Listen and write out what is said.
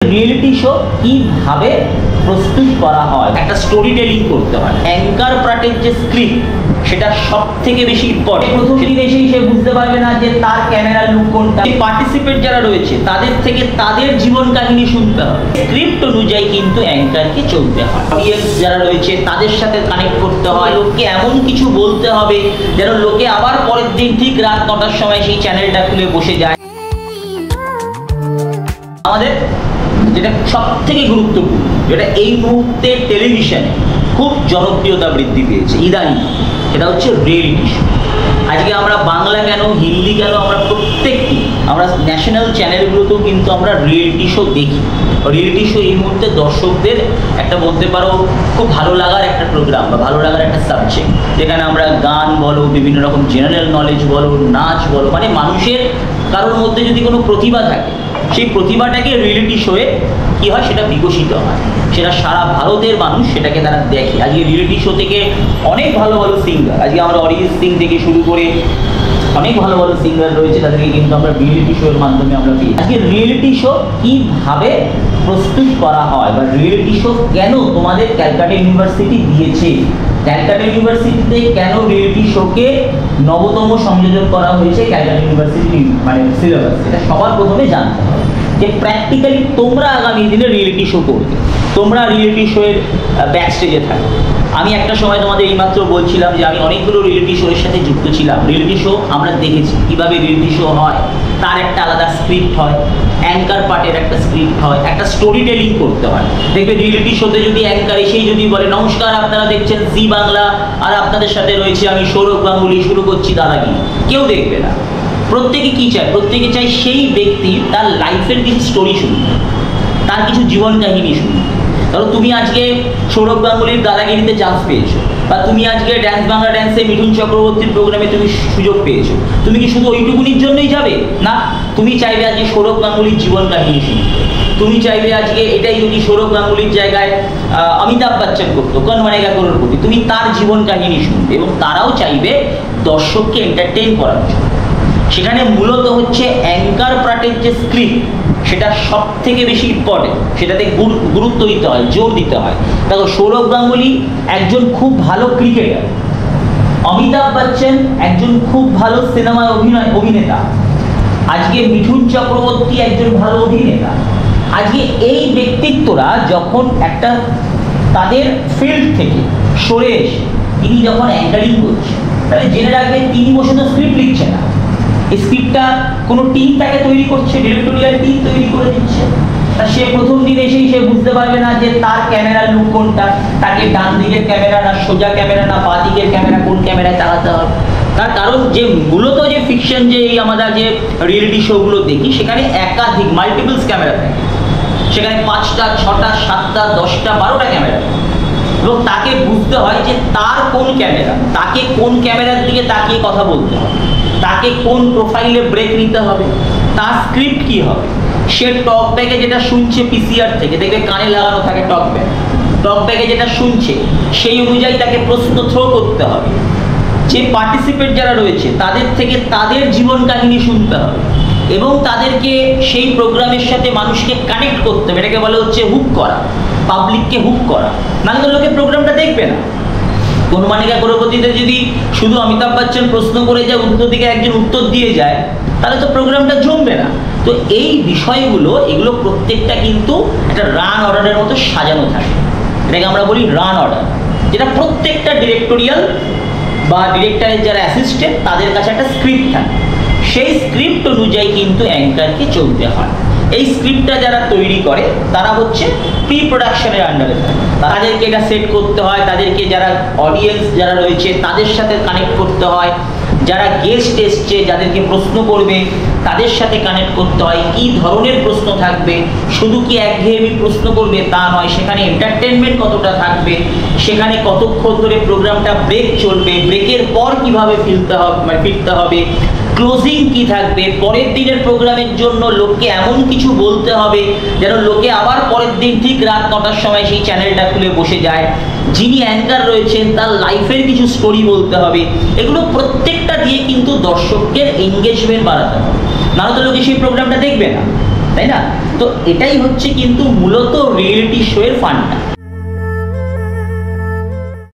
Reality show কিভাবে প্রস্তুত করা হয়, একটা স্টোরি টেলিং করতে হয়। অ্যাঙ্কার পার্টের যে স্ক্রিপ্ট সেটা সব থেকে বেশি ইম্পর্টেন্ট। প্রথম দিন এসেই সে বুঝতে পারবে না যে তার ক্যামেরার লুক কোনটা। পার্টিসিপেন্ট যারা রয়েছে তাদের থেকে তাদের জীবন কাহিনী শুনতে হবে। স্ক্রিপ্ট অনুযায়ী কিন্তু অ্যাঙ্কারকে চলতে হয়। অডিয়েন্স যারা রয়েছে তাদের সাথে কানেক্ট করতে হয়। লোককে এমন কিছু বলতে হবে যেন লোকে আবার পরের দিন ঠিক রাত 9টার সময় সেই চ্যানেলটা খুলে বসে যায়। আমাদের যেটা সব থেকে গুরুত্বপূর্ণ, যেটা এই মুহূর্তে টেলিভিশনে খুব জনপ্রিয়তা বৃদ্ধি পেয়েছে ইদানিং, সেটা হচ্ছে রিয়েলিটি শো। আজকে আমরা বাংলা কেন, হিন্দি কেন, আমরা ন্যাশনাল চ্যানেলগুলোতেও কিন্তু আমরা রিয়েলিটি শো দেখি। রিয়েলিটি শো এই মুহূর্তে দর্শকদের একটা বলতে পারো খুব ভালো লাগার একটা প্রোগ্রাম বা ভালো লাগার একটা সাবজেক্ট, যেখানে আমরা গান বলো, বিভিন্ন রকম জেনারেল নলেজ বলো, নাচ বলো, মানে মানুষের কারোর মধ্যে যদি কোনো প্রতিভা থাকে সেই প্রতিভাটাকে রিয়েলিটি শোয়ে কী হয় সেটা বিকশিত হয়, সেটা সারা ভারতের মানুষ সেটাকে তারা দেখে। আজকে রিয়েলিটি শো থেকে অনেক ভালো ভালো সিঙ্গার, আজকে আমরা অরিজিৎ সিং থেকে শুরু করে অনেক ভালো ভালো সিঙ্গার রয়েছে, তাদেরকে কিন্তু আমরা রিয়েলিটি শোয়ের মাধ্যমে আমরা পেয়ে। আজকে রিয়েলিটি শো কীভাবে প্রস্তুত করা হয় বা রিয়েলিটি শো কেন তোমাদের ক্যালকাটা ইউনিভার্সিটি দিয়েছে, ক্যালকাটা ইউনিভার্সিটিতে কেন রিয়েলিটি শোকে নবতম সংযোজন করা হয়েছে ক্যালকাটা ইউনিভার্সিটি মানে সিলেবাস, এটা সবার প্রথমে জানতে হবে। যে প্র্যাকটিক্যালি তোমরা আগামী দিনে রিয়েলিটি শো করবে, তোমরা রিয়েলিটি শোয়ের ব্যাক স্টেজে থাকবে। আমি একটা সময় তোমাদের এইমাত্র বলছিলাম যে আমি অনেকগুলো রিয়েলিটি শোয়ের সাথে যুক্ত ছিলাম। রিয়েলিটি শো আমরা দেখেছি কীভাবে রিয়েলিটি শো হয়, তার একটা আলাদা স্ক্রিপ্ট হয়, অ্যাঙ্কার পার্টের একটা স্ক্রিপ্ট হয়, একটা স্টোরি টেলিং করতে হয়। দেখবে রিয়েলিটি শোতে যদি অ্যাঙ্কার এসেই যদি বলে নমস্কার আপনারা দেখছেন জি বাংলা আর আপনাদের সাথে রয়েছে আমি সৌরভ গাঙ্গুলি, শুরু করছি দাদাগিরি, কেউ দেখবে না। প্রত্যেকে কী চায়? প্রত্যেকে চায় সেই ব্যক্তি তার লাইফের কিছু স্টোরি শুনতে, তার কিছু জীবন কাহিনী শুনতে। ধরো তুমি আজকে সৌরভ গাঙ্গুলির দাদাগিরিতে চান্স পেয়েছো, বা তুমি আজকে ড্যান্স বাংলা ড্যান্সে মিঠুন চক্রবর্তীর প্রোগ্রামে তুমি সুযোগ পেয়েছো, তুমি কি শুধু ওইটুকুনির জন্যই যাবে? না, তুমি চাইবে আজকে সৌরভ গাঙ্গুলির জীবন কাহিনী শুনতে। তুমি চাইবে আজকে এটাই যদি সৌরভ গাঙ্গুলির জায়গায় অমিতাভ বচ্চন করতো, কৌন বনেগা করোড়পতি, তুমি তার জীবন কাহিনী শুনবে। এবং তারাও চাইবে দর্শককে এন্টারটেইন করার জন্য। সেখানে মূলত হচ্ছে অ্যাঙ্কার পার্টের যে স্ক্রিপ্ট সেটা সব থেকে বেশি ইম্পর্টেন্ট, সেটাতে গুরুত্ব দিতে হয়, জোর দিতে হয়। দেখো সৌরভ গাঙ্গুলি একজন খুব ভালো ক্রিকেটার, অমিতাভ বচ্চন একজন খুব ভালো সিনেমায় অভিনেতা, আজকে মিঠুন চক্রবর্তী একজন ভালো অভিনেতা। আজকে এই ব্যক্তিত্বরা যখন একটা তাদের ফিল্ড থেকে সরে এসে তিনি যখন অ্যাঙ্কারিং করছে, তাহলে জেনে রাখবেন তিনি বসে তো স্ক্রিপ্ট লিখছে না, এই স্ক্রিপ্টটা কোনো টিম তাকে তৈরি করছে, ডিরেক্টোরিয়াল টিম তৈরি করে দিচ্ছে। তা সে প্রথম দিন এসেই সে বুঝতে পারবে না যে তার ক্যামেরার লুক কোনটা, তাকে ডান দিকের ক্যামেরা না সোজা ক্যামেরা না বাঁ দিকের ক্যামেরা কোন ক্যামেরায় চালাতে হবে। তার কারণ যে মূলত যে ফিকশন যে এই আমরা যে রিয়েলিটি শোগুলো দেখি সেখানে একাধিক মাল্টিপলস ক্যামেরা থাকে, সেখানে 5টা 6টা 7টা 10টা 12টা ক্যামেরা, এবং তাকে বুঝতে হয় যে তার কোন ক্যামেরা, তাকে কোন ক্যামেরার দিকে তাকিয়ে কথা বলতে হবে, তাকে কোন প্রোফাইলে ব্রেক নিতে হবে, তার স্ক্রিপ্ট কী হবে। সে টক ব্যাগে যেটা শুনছে পিসিআর থেকে, দেখবে কানে লাগানো থাকে টক ব্যাগে যেটা শুনছে সেই অনুযায়ী তাকে প্রশ্ন থ্রো করতে হবে। যে পার্টিসিপেন্ট যারা রয়েছে তাদের থেকে তাদের জীবন কাহিনী শুনতে হবে এবং তাদেরকে সেই প্রোগ্রামের সাথে মানুষকে কানেক্ট করতে হবে। এটাকে বলে হচ্ছে হুক করা, পাবলিককে হুক করা, নাহলে তো লোকে প্রোগ্রামটা দেখবে না। কোন বনেগা করোড়পতিতে যদি শুধু অমিতাভ বচ্চন প্রশ্ন করে যায়, উত্তর দিকে একজন উত্তর দিয়ে যায়, তাহলে তো প্রোগ্রামটা জমবে না। তো এই বিষয়গুলো এগুলো প্রত্যেকটা কিন্তু একটা রান অর্ডারের মতো সাজানো থাকে, এটাকে আমরা বলি রান অর্ডার, যেটা প্রত্যেকটা ডিরেক্টোরিয়াল বা ডিরেক্টরের যারা অ্যাসিস্ট্যান্ট তাদের কাছে একটা স্ক্রিপ্ট থাকে, সেই স্ক্রিপ্ট অনুযায়ী কিন্তু অ্যাঙ্কারকে চলতে হয়। এই স্ক্রিপ্টটা যারা তৈরি করে তারা হচ্ছে প্রি প্রোডাকশনের আন্ডারে থাকে, তাদেরকে এটা সেট করতে হয়, তাদেরকে যারা অডিয়েন্স যারা রয়েছে তাদের সাথে কানেক্ট করতে হয়, যারা গেস্ট এসছে যাদেরকে প্রশ্ন করবে তাদের সাথে কানেক্ট করতে হয়, কী ধরনের প্রশ্ন থাকবে, শুধু কি একঘেয়েমি প্রশ্ন করবে তা নয়, সেখানে এন্টারটেনমেন্ট কতটা থাকবে, সেখানে কতক্ষণ ধরে প্রোগ্রামটা ব্রেক চলবে, ব্রেকের পর কীভাবে ফিরতে হবে, ক্লোজিং কি থাকবে, পরের দিনের প্রোগ্রামের জন্য লোককে এমন কিছু বলতে হবে যেন লোকে আবার পরের দিন ঠিক রাত 9টার সময় সেই চ্যানেলটা খুলে বসে যায়। যিনি অ্যাঙ্কার রয়েছেন তার লাইফের কিছু স্টোরি বলতে হবে। এগুলো প্রত্যেকটা দিয়ে কিন্তু দর্শকের এঙ্গেজমেন্ট বাড়াতে হবে, নাহলে তো লোকে সেই প্রোগ্রামটা দেখবে না। তাই না? তো এটাই হচ্ছে কিন্তু মূলত রিয়েলিটি শো এর ফান্ডা।